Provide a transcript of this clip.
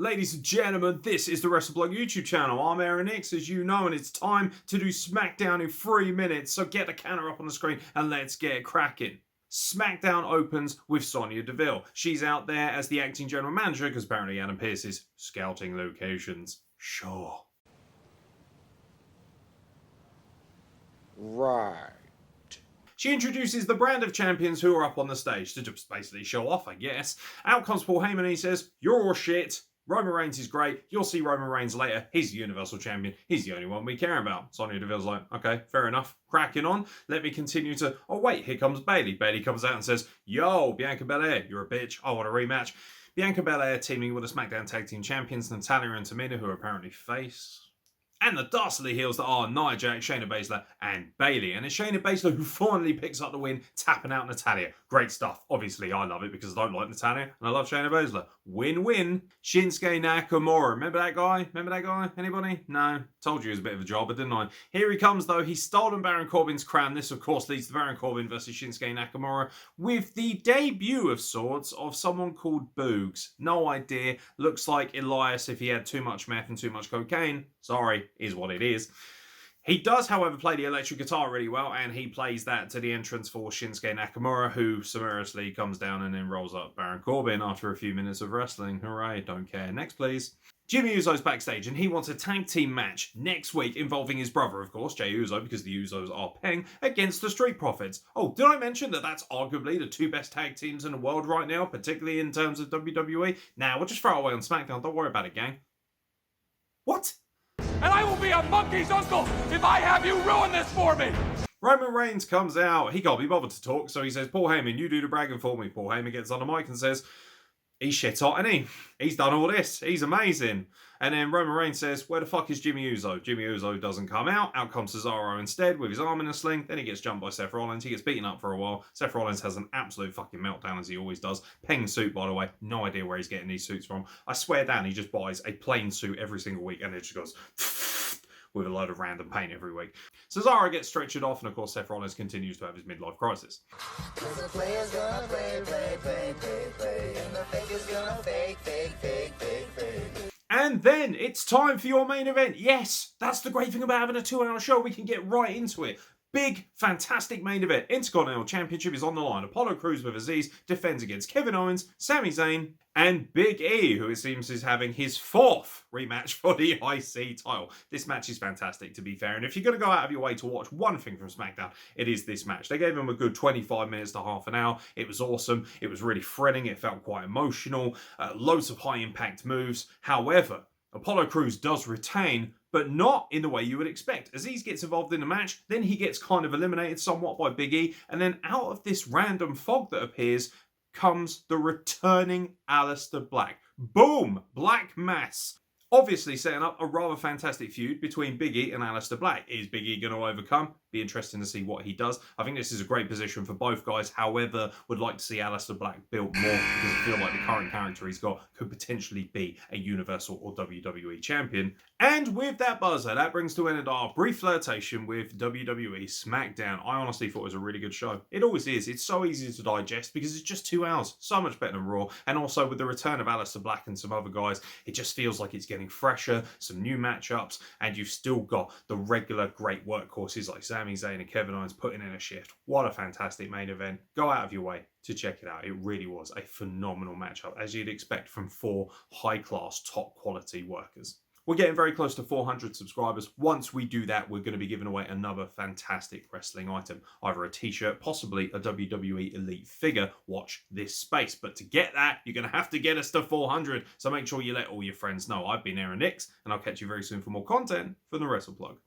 Ladies and gentlemen, this is the Wrestle YouTube channel. I'm Aaron Nix, as you know, and it's time to do SmackDown in 3 minutes. So get the counter up on the screen and let's get cracking. SmackDown opens with Sonya Deville. She's out there as the acting general manager because apparently Adam Pearce is scouting locations. Sure. Right. She introduces the brand of champions who are up on the stage to just basically show off, I guess. Out comes Paul Heyman and he says, "You're all shit. Roman Reigns is great. You'll see Roman Reigns later. He's the Universal Champion. He's the only one we care about." Sonya Deville's like, okay, fair enough. Cracking on. Let me continue to... Oh, wait, here comes Bayley. Bayley comes out and says, "Yo, Bianca Belair, you're a bitch. I want a rematch." Bianca Belair teaming with the SmackDown Tag Team Champions, Natalya and Tamina, who are apparently face. And the dastardly heels that are Nia Jax, Shayna Baszler, and Bayley. And it's Shayna Baszler who finally picks up the win, tapping out Natalya. Great stuff. Obviously, I love it because I don't like Natalya, and I love Shayna Baszler. Win-win. Shinsuke Nakamura. Remember that guy? Remember that guy? Anybody? No. Told you he was a bit of a jobber, didn't I? Here he comes, though. He's stolen Baron Corbin's crown. This, of course, leads to Baron Corbin versus Shinsuke Nakamura with the debut of sorts of someone called Boogs. No idea. Looks like Elias if he had too much meth and too much cocaine. Sorry, is what it is. He does, however, play the electric guitar really well, and he plays that to the entrance for Shinsuke Nakamura, who summarily comes down and then rolls up Baron Corbin after a few minutes of wrestling. Hooray, don't care. Next, please. Jimmy Uso's backstage, and he wants a tag team match next week involving his brother, of course, Jey Uso, because the Usos are paying, against the Street Profits. Oh, did I mention that that's arguably the two best tag teams in the world right now, particularly in terms of WWE? Nah, we'll just throw it away on SmackDown. Don't worry about it, gang. What? And I will be a monkey's uncle if I have you ruin this for me! Roman Reigns comes out. He can't be bothered to talk, so he says, "Paul Heyman, you do the bragging for me." Paul Heyman gets on the mic and says, "He's shit hot, isn't he? He's done all this. He's amazing." And then Roman Reigns says, "Where the fuck is Jimmy Uso?" Jimmy Uso doesn't come out. Out comes Cesaro instead with his arm in a sling. Then he gets jumped by Seth Rollins. He gets beaten up for a while. Seth Rollins has an absolute fucking meltdown, as he always does. Peng suit, by the way. No idea where he's getting these suits from. I swear down, he just buys a plain suit every single week and it just goes with a load of random paint every week. Cesaro gets stretchered off, and of course Seth Rollins continues to have his midlife crisis. The player's gonna play, and the fake is gonna fake. And then it's time for your main event. Yes, that's the great thing about having a 2-hour show. We can get right into it. Big, fantastic main event. Intercontinental Championship is on the line. Apollo Crews with Aziz defends against Kevin Owens, Sami Zayn, and Big E, who it seems is having his 4th rematch for the IC title. This match is fantastic, to be fair. And if you're going to go out of your way to watch one thing from SmackDown, it is this match. They gave him a good 25 minutes to half an hour. It was awesome. It was really thrilling. It felt quite emotional. Loads of high-impact moves. However, Apollo Crews does retain, but not in the way you would expect. Aziz gets involved in the match, then he gets kind of eliminated somewhat by Big E, and then out of this random fog that appears comes the returning Aleister Black. Boom! Black Mass. Obviously setting up a rather fantastic feud between Big E and Aleister Black. Is Big E going to overcome? Be interesting to see what he does. I think this is a great position for both guys. However, would like to see Aleister Black built more because I feel like the current character he's got could potentially be a Universal or WWE champion. And with that buzzer, that brings to an end our brief flirtation with WWE Smackdown. I honestly thought it was a really good show. It always is. It's so easy to digest because it's just 2 hours. So much better than Raw. And also with the return of Aleister Black and some other guys, it just feels like it's getting fresher, some new matchups, and you've still got the regular great workhorses like Sami Zayn and Kevin Owens putting in a shift. What a fantastic main event. Go out of your way to check it out. It really was a phenomenal matchup, as you'd expect from 4 high-class, top-quality workers. We're getting very close to 400 subscribers. Once we do that, we're going to be giving away another fantastic wrestling item. Either a t-shirt, possibly a WWE Elite figure. Watch this space. But to get that, you're going to have to get us to 400. So make sure you let all your friends know. I've been Aaron Nix, and I'll catch you very soon for more content from the Wrestle Plug.